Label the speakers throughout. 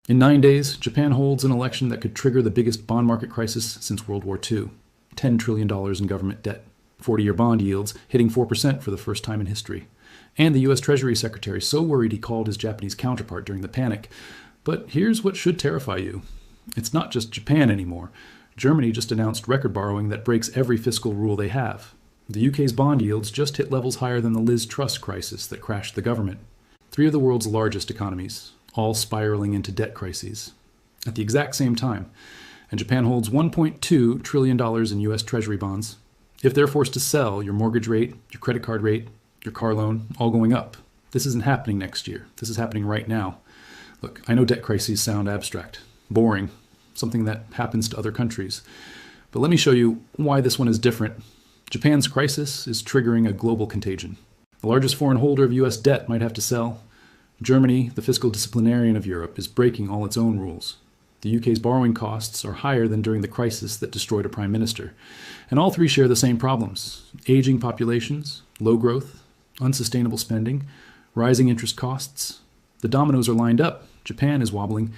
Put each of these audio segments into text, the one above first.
Speaker 1: In 9 days, Japan holds an election that could trigger the biggest bond market crisis since World War II. $10 trillion in government debt. 40-year bond yields hitting 4% for the first time in history. And the U.S. Treasury Secretary so worried he called his Japanese counterpart during the panic. But here's what should terrify you. It's not just Japan anymore. Germany just announced record borrowing that breaks every fiscal rule they have. The UK's bond yields just hit levels higher than the Liz Truss crisis that crashed the government. 3 of the world's largest economies, all spiraling into debt crises at the exact same time. And Japan holds $1.2 trillion in U.S. Treasury bonds. If they're forced to sell, your mortgage rate, your credit card rate, your car loan, all going up. This isn't happening next year. This is happening right now. Look, I know debt crises sound abstract, boring, something that happens to other countries. But let me show you why this one is different. Japan's crisis is triggering a global contagion. The largest foreign holder of U.S. debt might have to sell. Germany, the fiscal disciplinarian of Europe, is breaking all its own rules. The UK's borrowing costs are higher than during the crisis that destroyed a prime minister. And all 3 share the same problems: aging populations, low growth, unsustainable spending, rising interest costs. The dominoes are lined up. Japan is wobbling.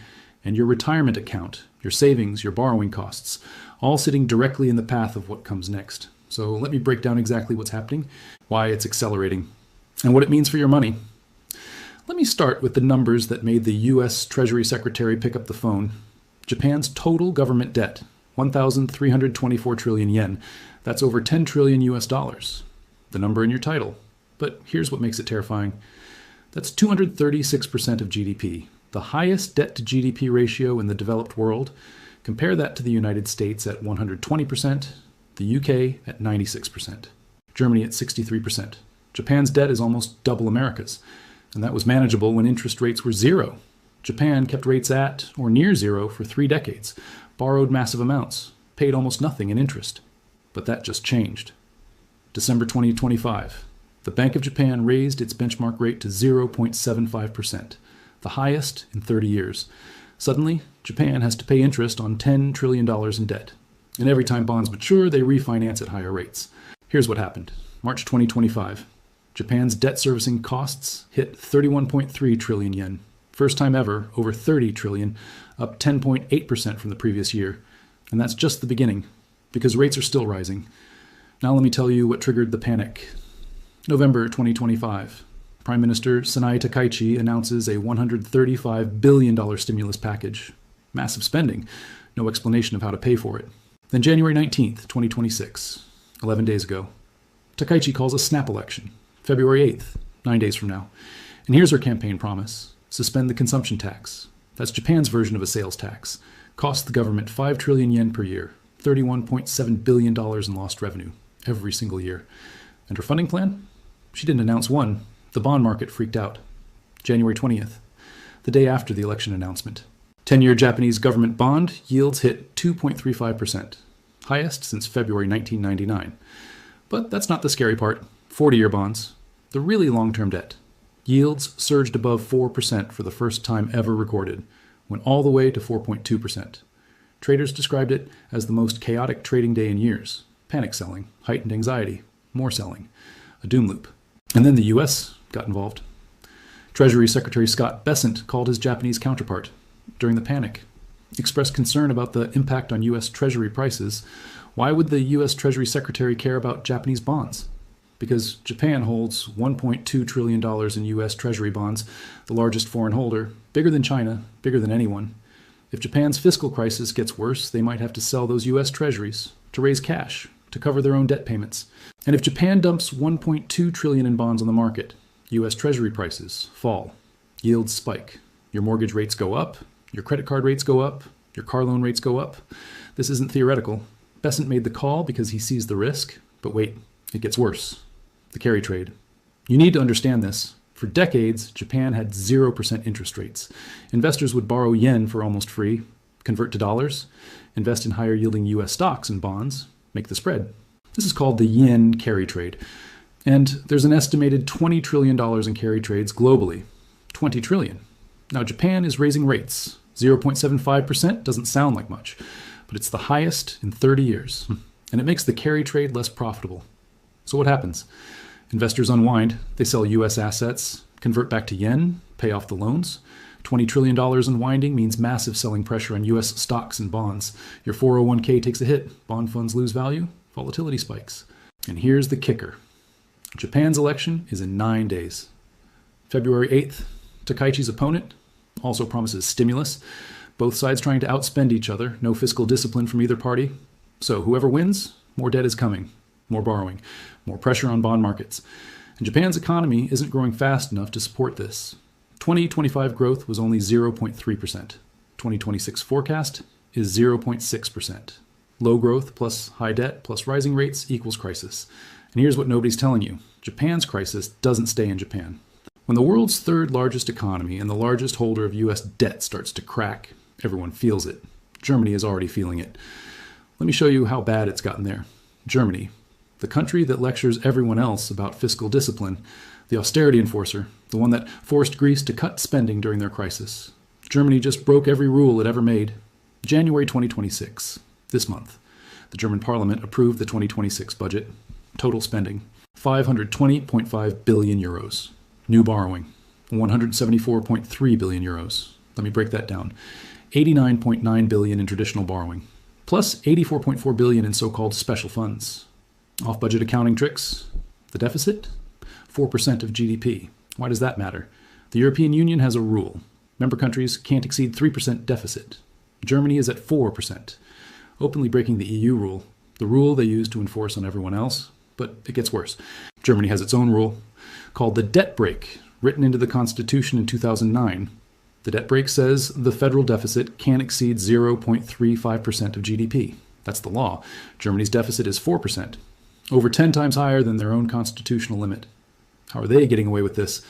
Speaker 1: And your retirement account, your savings, your borrowing costs, all sitting directly in the path of what comes next. So let me break down exactly what's happening, why it's accelerating, and what it means for your money. Let me start with the numbers that made the U.S. Treasury Secretary pick up the phone. Japan's total government debt, 1,324 trillion yen. That's over 10 trillion US dollars. The number in your title. But here's what makes it terrifying. That's 236% of GDP, the highest debt to GDP ratio in the developed world. Compare that to the United States at 120%, the UK at 96%, Germany at 63%. Japan's debt is almost double America's, and that was manageable when interest rates were 0. Japan kept rates at or near 0 for 3 decades, borrowed massive amounts, paid almost nothing in interest. But that just changed. December 2025, the Bank of Japan raised its benchmark rate to 0.75%, the highest in 30 years. Suddenly, Japan has to pay interest on $10 trillion in debt. And every time bonds mature, they refinance at higher rates. Here's what happened. March 2025, Japan's debt servicing costs hit 31.3 trillion yen. First time ever, over 30 trillion, up 10.8% from the previous year. And that's just the beginning, because rates are still rising. Now let me tell you what triggered the panic. November 2025, Prime Minister Sanai Takaichi announces a $135 billion stimulus package. Massive spending, no explanation of how to pay for it. Then January 19th, 2026, 11 days ago, Takaichi calls a snap election. February 8th, 9 days from now. And here's her campaign promise. Suspend the consumption tax. That's Japan's version of a sales tax. Costs the government 5 trillion yen per year, $31.7 billion in lost revenue, every single year. And her funding plan? She didn't announce one. The bond market freaked out. January 20th, the day after the election announcement. 10-year Japanese government bond yields hit 2.35%, highest since February 1999. But that's not the scary part. 40-year bonds, the really long-term debt. Yields surged above 4% for the first time ever recorded, went all the way to 4.2%. Traders described it as the most chaotic trading day in years. Panic selling, heightened anxiety, more selling, a doom loop. And then the U.S. got involved. Treasury Secretary Scott Bessent called his Japanese counterpart during the panic, expressed concern about the impact on U.S. Treasury prices. Why would the U.S. Treasury Secretary care about Japanese bonds? Because Japan holds $1.2 trillion in U.S. Treasury bonds, the largest foreign holder, bigger than China, bigger than anyone. If Japan's fiscal crisis gets worse, they might have to sell those U.S. Treasuries to raise cash, to cover their own debt payments. And if Japan dumps $1.2 trillion in bonds on the market, U.S. Treasury prices fall, yields spike, your mortgage rates go up, your credit card rates go up, your car loan rates go up. This isn't theoretical. Bessent made the call because he sees the risk, but wait, it gets worse. The carry trade. You need to understand this. For decades, Japan had 0% interest rates. Investors would borrow yen for almost free, convert to dollars, invest in higher yielding U.S. stocks and bonds, make the spread. This is called the yen carry trade. And there's an estimated $20 trillion in carry trades globally. 20 trillion. Now Japan is raising rates. 0.75% doesn't sound like much, but it's the highest in 30 years. And it makes the carry trade less profitable. So what happens? Investors unwind. They sell U.S. assets, convert back to yen, pay off the loans. $20 trillion unwinding means massive selling pressure on U.S. stocks and bonds. Your 401k takes a hit, bond funds lose value, volatility spikes. And here's the kicker. Japan's election is in 9 days. February 8th, Takaichi's opponent also promises stimulus. Both sides trying to outspend each other, no fiscal discipline from either party. So whoever wins, more debt is coming, more borrowing, more pressure on bond markets. And Japan's economy isn't growing fast enough to support this. 2025 growth was only 0.3%. 2026 forecast is 0.6%. Low growth plus high debt plus rising rates equals crisis. And here's what nobody's telling you. Japan's crisis doesn't stay in Japan. When the world's third largest economy and the largest holder of U.S. debt starts to crack, everyone feels it. Germany is already feeling it. Let me show you how bad it's gotten there. Germany, the country that lectures everyone else about fiscal discipline, the austerity enforcer, the one that forced Greece to cut spending during their crisis. Germany just broke every rule it ever made. January 2026, this month, the German parliament approved the 2026 budget. Total spending, 520.5 billion euros. New borrowing, 174.3 billion euros. Let me break that down. 89.9 billion in traditional borrowing, plus 84.4 billion in so-called special funds. Off-budget accounting tricks, the deficit, 4% of GDP. Why does that matter? The European Union has a rule. Member countries can't exceed 3% deficit. Germany is at 4%, openly breaking the EU rule, the rule they use to enforce on everyone else. But it gets worse. Germany has its own rule called the debt brake, written into the Constitution in 2009. The debt brake says the federal deficit can't exceed 0.35% of GDP. That's the law. Germany's deficit is 4%, over 10 times higher than their own constitutional limit. How are they getting away with this?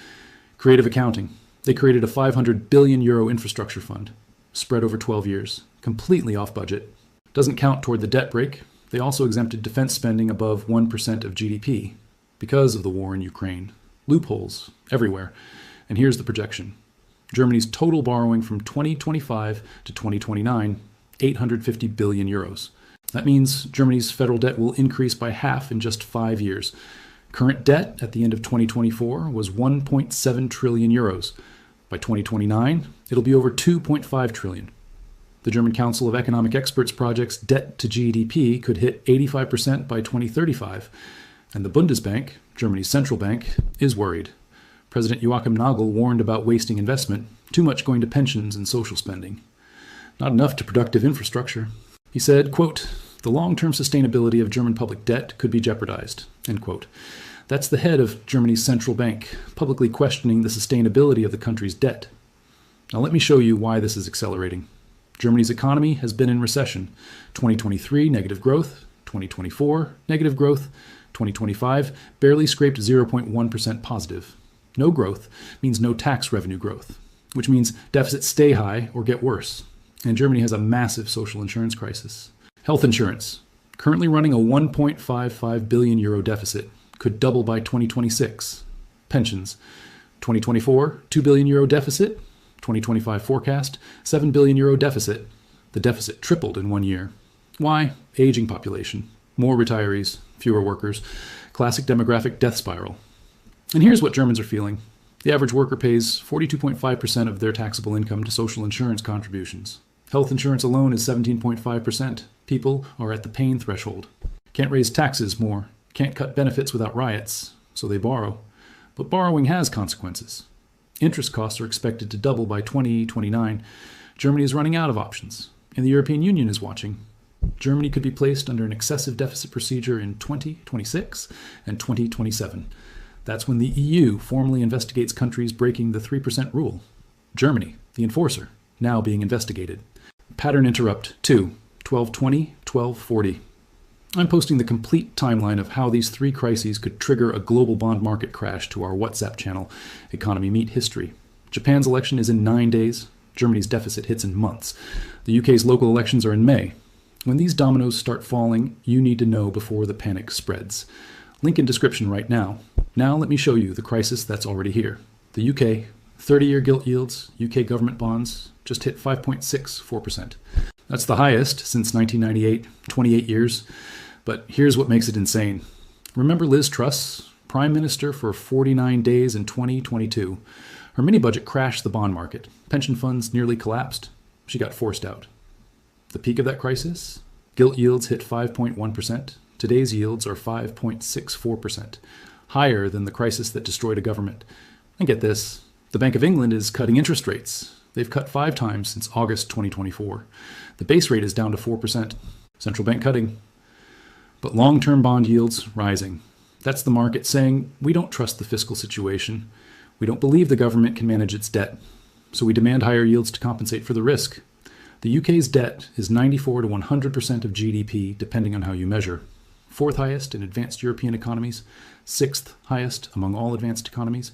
Speaker 1: Creative accounting. They created a 500 billion euro infrastructure fund, spread over 12 years, completely off budget. Doesn't count toward the debt brake. They also exempted defense spending above 1% of GDP because of the war in Ukraine. Loopholes everywhere. And here's the projection. Germany's total borrowing from 2025 to 2029, 850 billion euros. That means Germany's federal debt will increase by half in just 5 years. Current debt at the end of 2024 was 1.7 trillion euros. By 2029, it'll be over 2.5 trillion. The German Council of Economic Experts projects debt to GDP could hit 85% by 2035. And the Bundesbank, Germany's central bank, is worried. President Joachim Nagel warned about wasting investment, too much going to pensions and social spending. Not enough to productive infrastructure. He said, quote, "The long-term sustainability of German public debt could be jeopardized," end quote. That's the head of Germany's central bank, publicly questioning the sustainability of the country's debt. Now let me show you why this is accelerating. Germany's economy has been in recession. 2023, negative growth. 2024, negative growth. 2025, barely scraped 0.1% positive. No growth means no tax revenue growth, which means deficits stay high or get worse. And Germany has a massive social insurance crisis. Health insurance, currently running a 1.55 billion euro deficit, could double by 2026. Pensions, 2024, 2 billion euro deficit. 2025 forecast, 7 billion euro deficit. The deficit tripled in 1 year. Why? Aging population, more retirees, fewer workers, classic demographic death spiral. And here's what Germans are feeling. The average worker pays 42.5% of their taxable income to social insurance contributions. Health insurance alone is 17.5%. People are at the pain threshold. Can't raise taxes more. Can't cut benefits without riots, so they borrow. But borrowing has consequences. Interest costs are expected to double by 2029. Germany is running out of options, and the European Union is watching. Germany could be placed under an excessive deficit procedure in 2026 and 2027. That's when the EU formally investigates countries breaking the 3% rule. Germany, the enforcer, now being investigated. Pattern interrupt 2, 1220, 1240. I'm posting the complete timeline of how these three crises could trigger a global bond market crash to our WhatsApp channel, Economy Meet History. Japan's election is in 9 days. Germany's deficit hits in months. The UK's local elections are in May. When these dominoes start falling, you need to know before the panic spreads. Link in description right now. Now let me show you the crisis that's already here. The UK, 30-year gilt yields, UK government bonds, just hit 5.64%. That's the highest since 1998, 28 years. But here's what makes it insane. Remember Liz Truss, Prime Minister for 49 days in 2022. Her Her mini-budget crashed the bond market. Pension funds nearly collapsed. She got forced out. The peak of that crisis? Gilt yields hit 5.1%. Today's yields are 5.64%, higher than the crisis that destroyed a government. And get this, the Bank of England is cutting interest rates. They've cut 5 times since August 2024. The base rate is down to 4%. Central bank cutting. But long-term bond yields rising. That's the market saying, we don't trust the fiscal situation. We don't believe the government can manage its debt. So we demand higher yields to compensate for the risk. The UK's debt is 94 to 100% of GDP, depending on how you measure. 4th highest in advanced European economies, 6th highest among all advanced economies.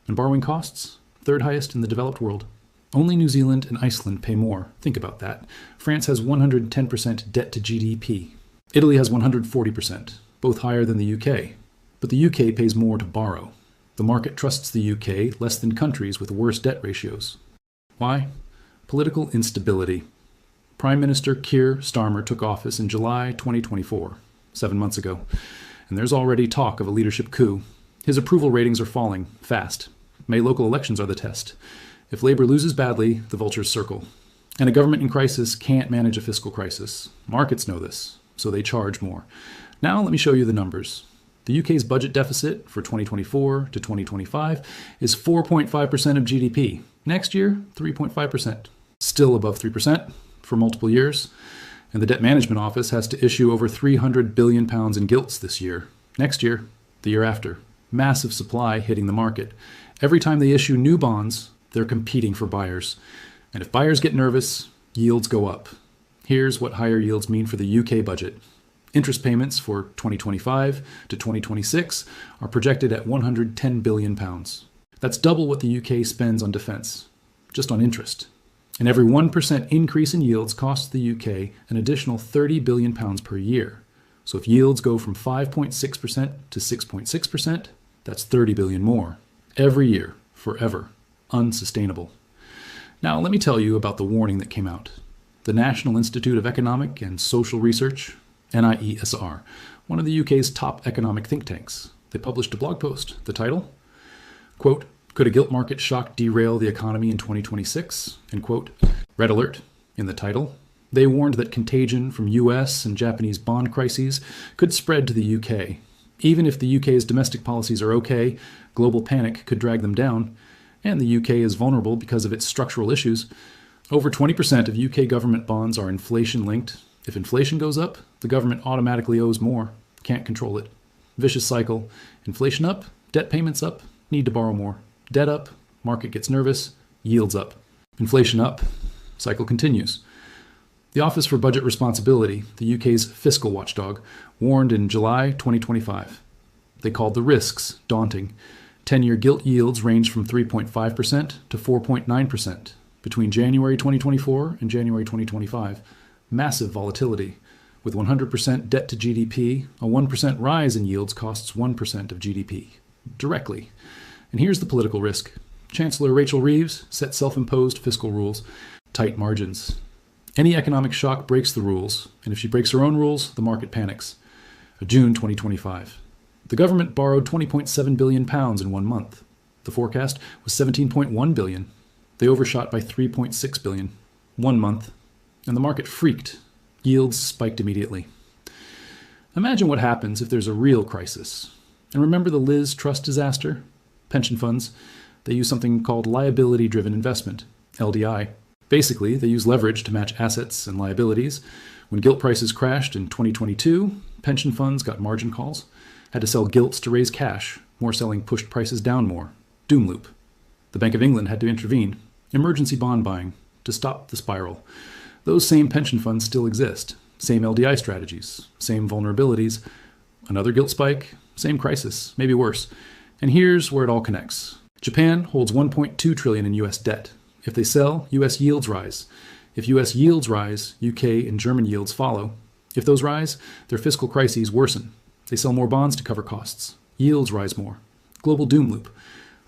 Speaker 1: And borrowing costs, 3rd highest in the developed world. Only New Zealand and Iceland pay more. Think about that. France has 110% debt to GDP. Italy has 140%, both higher than the UK. But the UK pays more to borrow. The market trusts the UK less than countries with worse debt ratios. Why? Political instability. Prime Minister Keir Starmer took office in July 2024, 7 months ago, and there's already talk of a leadership coup. His approval ratings are falling fast. May local elections are the test. If Labour loses badly, the vultures circle. And a government in crisis can't manage a fiscal crisis. Markets know this, so they charge more. Now let me show you the numbers. The UK's budget deficit for 2024 to 2025 is 4.5% of GDP. Next year, 3.5%. Still above 3% for multiple years. And the Debt Management Office has to issue over £300 billion in gilts this year. Next year, the year after. Massive supply hitting the market. Every time they issue new bonds, they're competing for buyers. And if buyers get nervous, yields go up. Here's what higher yields mean for the UK budget. Interest payments for 2025 to 2026 are projected at £110 billion. That's double what the UK spends on defence, just on interest. And every 1% increase in yields costs the UK an additional £30 billion per year. So if yields go from 5.6% to 6.6%, that's $30 billion more. Every year, forever. Unsustainable. Now let me tell you about the warning that came out. The National Institute of Economic and Social Research, NIESR, one of the UK's top economic think tanks. They published a blog post. The title, quote, "Could a gilt market shock derail the economy in 2026?" End quote. Red alert in the title. They warned that contagion from US and Japanese bond crises could spread to the UK. Even if the UK's domestic policies are okay, global panic could drag them down. And the UK is vulnerable because of its structural issues. Over 20% of UK government bonds are inflation-linked. If inflation goes up, the government automatically owes more. Can't control it. Vicious cycle. Inflation up, debt payments up, need to borrow more. Debt up, market gets nervous, yields up. Inflation up, cycle continues. The Office for Budget Responsibility, the UK's fiscal watchdog, warned in July 2025. They called the risks daunting. 10-year gilt yields ranged from 3.5% to 4.9% between January 2024 and January 2025. Massive volatility. With 100% debt to GDP, a 1% rise in yields costs 1% of GDP. Directly. And here's the political risk. Chancellor Rachel Reeves set self-imposed fiscal rules. Tight margins. Any economic shock breaks the rules, and if she breaks her own rules, the market panics. June 2025. The government borrowed £20.7 billion in 1 month. The forecast was £17.1 billion. They overshot by £3.6 billion. 1 month. And the market freaked. Yields spiked immediately. Imagine what happens if there's a real crisis. And remember the Liz Truss disaster? Pension funds, they use something called liability-driven investment, LDI. Basically, they use leverage to match assets and liabilities. When gilt prices crashed in 2022, pension funds got margin calls, had to sell gilts to raise cash. More selling pushed prices down more. Doom loop. The Bank of England had to intervene. Emergency bond buying to stop the spiral. Those same pension funds still exist. Same LDI strategies. Same vulnerabilities. Another gilt spike. Same crisis. Maybe worse. And here's where it all connects. Japan holds $1.2 trillion in US debt. If they sell, US yields rise. If US yields rise, UK and German yields follow. If those rise, their fiscal crises worsen. They sell more bonds to cover costs. Yields rise more. Global doom loop.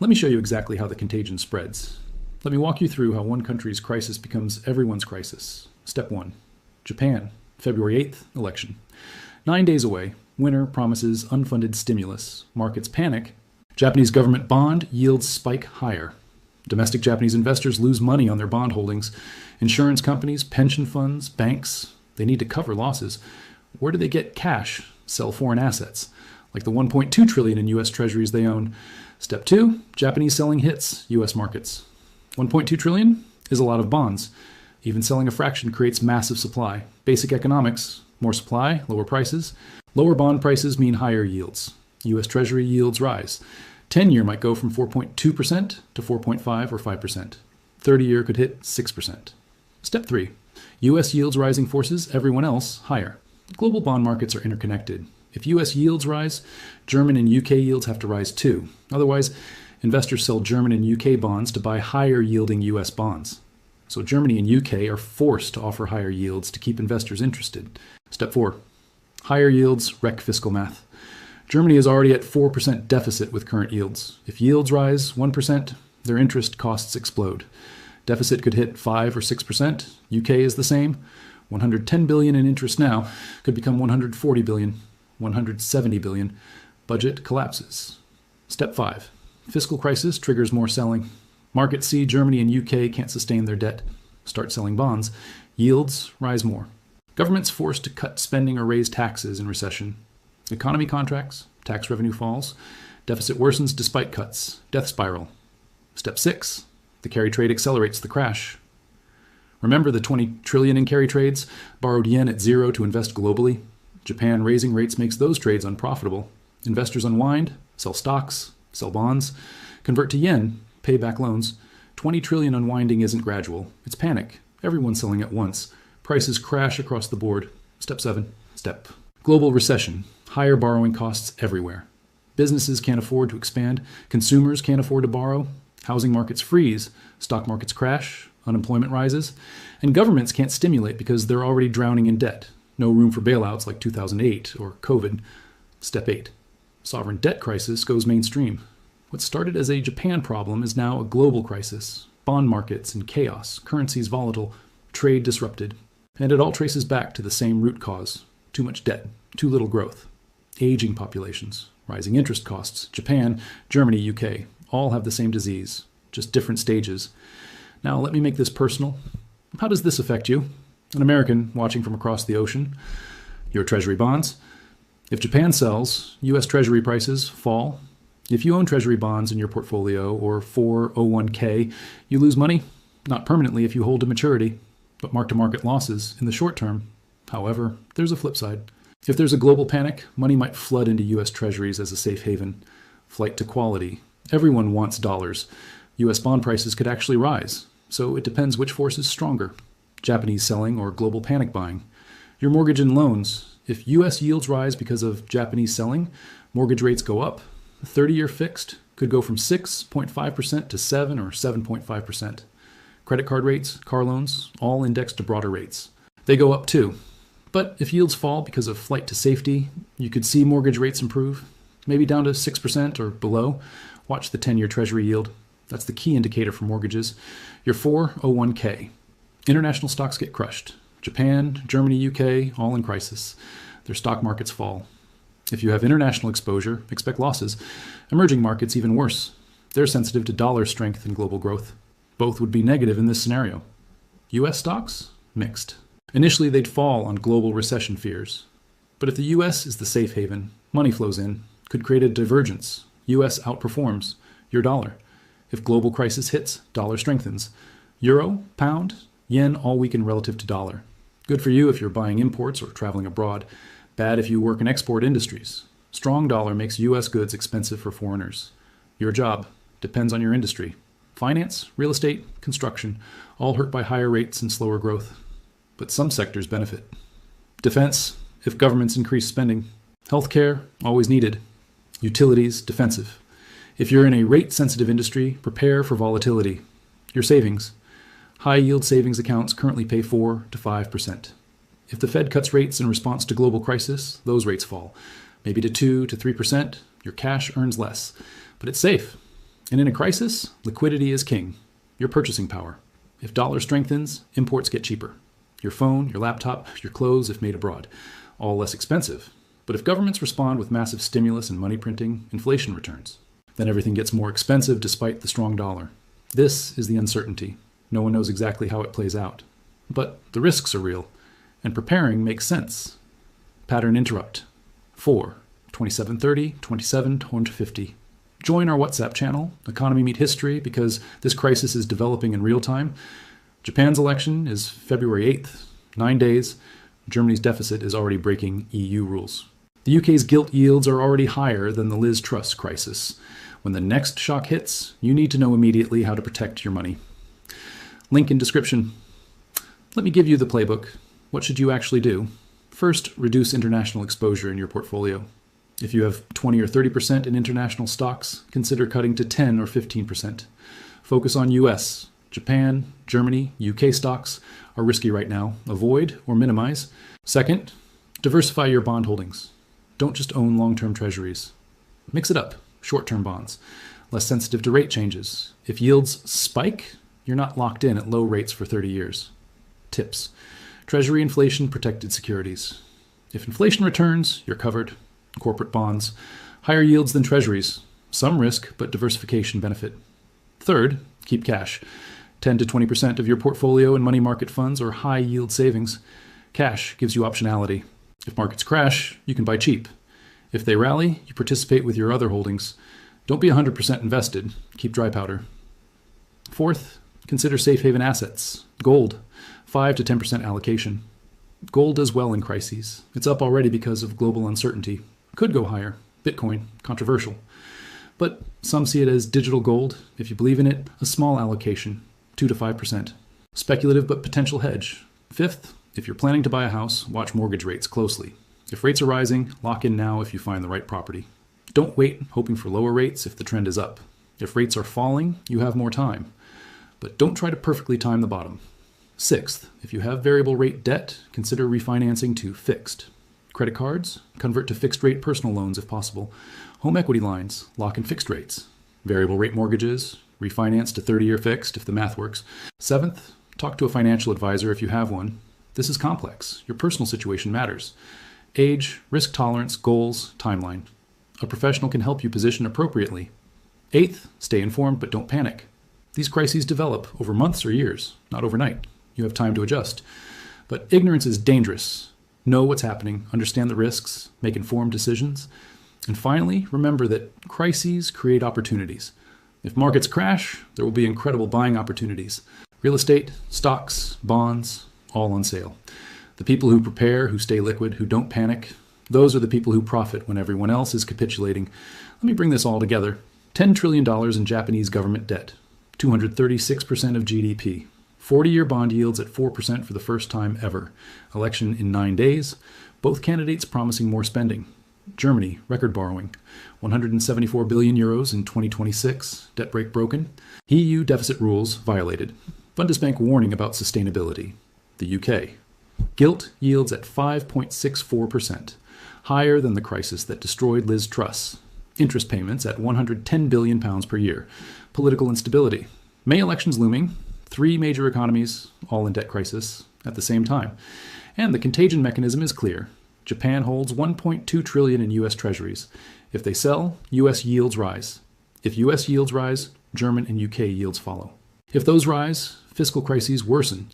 Speaker 1: Let me show you exactly how the contagion spreads. Let me walk you through how one country's crisis becomes everyone's crisis. Step 1. Japan, February 8th, election. 9 days away, winner promises unfunded stimulus. Markets panic. Japanese government bond yields spike higher. Domestic Japanese investors lose money on their bond holdings. Insurance companies, pension funds, banks, they need to cover losses. Where do they get cash? Sell foreign assets, like the $1.2 trillion in U.S. Treasuries they own. Step 2, Japanese selling hits U.S. markets. $1.2 trillion is a lot of bonds. Even selling a fraction creates massive supply. Basic economics, more supply, lower prices. Lower bond prices mean higher yields. U.S. Treasury yields rise. 10-year might go from 4.2% to 4.5 or 5%. 30-year could hit 6%. Step 3. U.S. yields rising forces everyone else higher. Global bond markets are interconnected. If U.S. yields rise, German and UK yields have to rise too. Otherwise, investors sell German and UK bonds to buy higher yielding U.S. bonds. So Germany and UK are forced to offer higher yields to keep investors interested. Step 4. Higher yields wreck fiscal math. Germany is already at 4% deficit with current yields. If yields rise 1%, their interest costs explode. Deficit could hit 5 or 6%. UK is the same. 110 billion in interest now could become 140 billion, 170 billion. Budget collapses. Step 5. Fiscal crisis triggers more selling. Markets see Germany and UK can't sustain their debt. Start selling bonds. Yields rise more. Governments forced to cut spending or raise taxes in recession. Economy contracts, tax revenue falls, deficit worsens despite cuts, death spiral. Step 6, the carry trade accelerates the crash. Remember the 20 trillion in carry trades, borrowed yen at zero to invest globally? Japan raising rates makes those trades unprofitable. Investors unwind, sell stocks, sell bonds, convert to yen, pay back loans. 20 trillion unwinding isn't gradual, it's panic. Everyone's selling at once. Prices crash across the board. Step 7, global recession. Higher borrowing costs everywhere. Businesses can't afford to expand. Consumers can't afford to borrow. Housing markets freeze. Stock markets crash. Unemployment rises. And governments can't stimulate because they're already drowning in debt. No room for bailouts like 2008 or COVID. Step 8. Sovereign debt crisis goes mainstream. What started as a Japan problem is now a global crisis. Bond markets in chaos. Currencies volatile. Trade disrupted. And it all traces back to the same root cause. Too much debt. Too little growth. Aging populations, rising interest costs. Japan, Germany, UK, all have the same disease, just different stages. Now let me make this personal. How does this affect you? An American watching from across the ocean. Your Treasury bonds. If Japan sells, U.S. Treasury prices fall. If you own Treasury bonds in your portfolio or 401k, you lose money, not permanently if you hold to maturity, but mark-to-market losses in the short term. However, there's a flip side. If there's a global panic, money might flood into U.S. Treasuries as a safe haven. Flight to quality. Everyone wants dollars. U.S. bond prices could actually rise, so it depends which force is stronger. Japanese selling or global panic buying. Your mortgage and loans. If U.S. yields rise because of Japanese selling, mortgage rates go up. The 30-year fixed could go from 6.5% to 7 or 7.5%. Credit card rates, car loans, all indexed to broader rates. They go up too. But if yields fall because of flight to safety, you could see mortgage rates improve, maybe down to 6% or below. Watch the 10-year Treasury yield. That's the key indicator for mortgages. Your 401k. International stocks get crushed. Japan, Germany, UK, all in crisis. Their stock markets fall. If you have international exposure, expect losses. Emerging markets even worse. They're sensitive to dollar strength and global growth. Both would be negative in this scenario. US stocks? Mixed. Initially, they'd fall on global recession fears. But if the U.S. is the safe haven, money flows in, could create a divergence. U.S. outperforms. Your dollar. If global crisis hits, dollar strengthens. Euro, pound, yen all weaken relative to dollar. Good for you if you're buying imports or traveling abroad. Bad if you work in export industries. Strong dollar makes U.S. goods expensive for foreigners. Your job depends on your industry. Finance, real estate, construction, all hurt by higher rates and slower growth. But some sectors benefit. Defense, if governments increase spending. Healthcare, always needed. Utilities, defensive. If you're in a rate-sensitive industry, prepare for volatility. Your savings. High-yield savings accounts currently pay 4 to 5%. If the Fed cuts rates in response to global crisis, those rates fall. Maybe to 2 to 3%, your cash earns less. But it's safe. And in a crisis, liquidity is king. Your purchasing power. If dollar strengthens, imports get cheaper. Your phone, your laptop, your clothes if made abroad. All less expensive. But if governments respond with massive stimulus and money printing, inflation returns. Then everything gets more expensive despite the strong dollar. This is the uncertainty. No one knows exactly how it plays out. But the risks are real, and preparing makes sense. Pattern interrupt. 4. 2730, 2750. Join our WhatsApp channel, Economy Meet History, because this crisis is developing in real time. Japan's election is February 8th, 9 days. Germany's deficit is already breaking EU rules. The UK's gilt yields are already higher than the Liz Truss crisis. When the next shock hits, you need to know immediately how to protect your money. Link in description. Let me give you the playbook. What should you actually do? First, reduce international exposure in your portfolio. If you have 20 or 30% in international stocks, consider cutting to 10 or 15%. Focus on US, Japan, Germany, UK stocks are risky right now. Avoid or minimize. Second, diversify your bond holdings. Don't just own long-term treasuries. Mix it up. Short-term bonds, less sensitive to rate changes. If yields spike, you're not locked in at low rates for 30 years. Tips. Treasury inflation protected securities. If inflation returns, you're covered. Corporate bonds. Higher yields than treasuries. Some risk, but diversification benefit. Third, keep cash. 10 to 20% of your portfolio in money market funds or high yield savings. Cash gives you optionality. If markets crash, you can buy cheap. If they rally, you participate with your other holdings. Don't be 100% invested. Keep dry powder. Fourth, consider safe haven assets. Gold, 5 to 10% allocation. Gold does well in crises. It's up already because of global uncertainty. Could go higher. Bitcoin, controversial. But some see it as digital gold. If you believe in it, a small allocation, 2 to 5%. Speculative but potential hedge. Fifth, if you're planning to buy a house, watch mortgage rates closely. If rates are rising, lock in now if you find the right property. Don't wait hoping for lower rates if the trend is up. If rates are falling, you have more time. But don't try to perfectly time the bottom. Sixth, if you have variable rate debt, consider refinancing to fixed. Credit cards, convert to fixed rate personal loans if possible. Home equity lines, lock in fixed rates. Variable rate mortgages, refinance to 30-year fixed if the math works. Seventh, talk to a financial advisor if you have one. This is complex. Your personal situation matters. Age, risk tolerance, goals, timeline. A professional can help you position appropriately. Eighth, stay informed but don't panic. These crises develop over months or years, not overnight. You have time to adjust. But ignorance is dangerous. Know what's happening, understand the risks, make informed decisions. And finally, remember that crises create opportunities. If markets crash, there will be incredible buying opportunities. Real estate, stocks, bonds, all on sale. The people who prepare, who stay liquid, who don't panic, those are the people who profit when everyone else is capitulating. Let me bring this all together. $10 trillion in Japanese government debt, 236% of GDP, 40-year bond yields at 4% for the first time ever, election in 9 days, both candidates promising more spending. Germany, record borrowing, 174 billion euros in 2026, debt brake broken. EU deficit rules violated. Bundesbank warning about sustainability. The UK. Gilt yields at 5.64%, higher than the crisis that destroyed Liz Truss. Interest payments at £110 billion per year. Political instability. May elections looming. 3 major economies, all in debt crisis, at the same time. And the contagion mechanism is clear. Japan holds $1.2 trillion in U.S. Treasuries. If they sell, U.S. yields rise. If U.S. yields rise, German and UK yields follow. If those rise, fiscal crises worsen.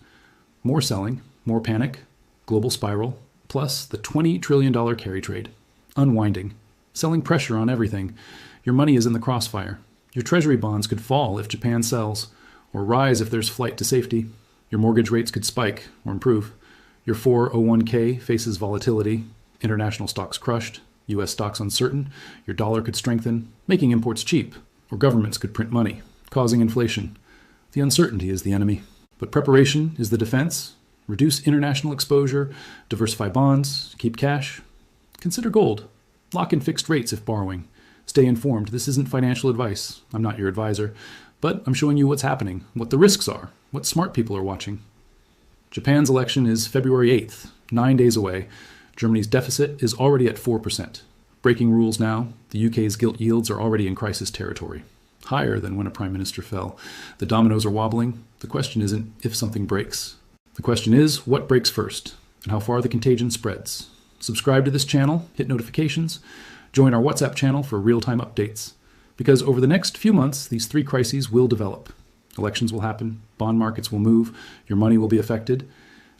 Speaker 1: More selling, more panic, global spiral, plus the $20 trillion carry trade. Unwinding. Selling pressure on everything. Your money is in the crossfire. Your treasury bonds could fall if Japan sells, or rise if there's flight to safety. Your mortgage rates could spike or improve. Your 401k faces volatility. International stocks crushed. U.S. stocks uncertain. Your dollar could strengthen, making imports cheap. Or governments could print money, causing inflation. The uncertainty is the enemy. But preparation is the defense. Reduce international exposure, diversify bonds, keep cash. Consider gold. Lock in fixed rates if borrowing. Stay informed. This isn't financial advice. I'm not your advisor. But I'm showing you what's happening, what the risks are, what smart people are watching. Japan's election is February 8th, 9 days away. Germany's deficit is already at 4%. Breaking rules now. The UK's gilt yields are already in crisis territory. Higher than when a prime minister fell. The dominoes are wobbling. The question isn't if something breaks. The question is what breaks first and how far the contagion spreads. Subscribe to this channel, hit notifications, join our WhatsApp channel for real-time updates. Because over the next few months, these 3 crises will develop. Elections will happen, bond markets will move, your money will be affected,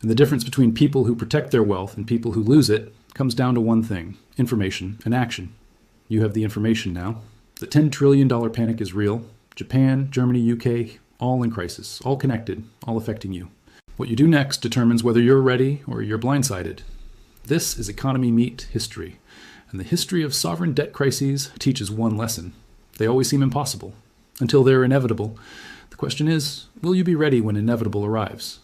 Speaker 1: and the difference between people who protect their wealth and people who lose it comes down to one thing: information and action. You have the information now. The $10 trillion panic is real. Japan, Germany, UK, all in crisis, all connected, all affecting you. What you do next determines whether you're ready or you're blindsided. This is Economy Meet History, and the history of sovereign debt crises teaches one lesson. They always seem impossible, until they're inevitable. The question is, will you be ready when inevitable arrives?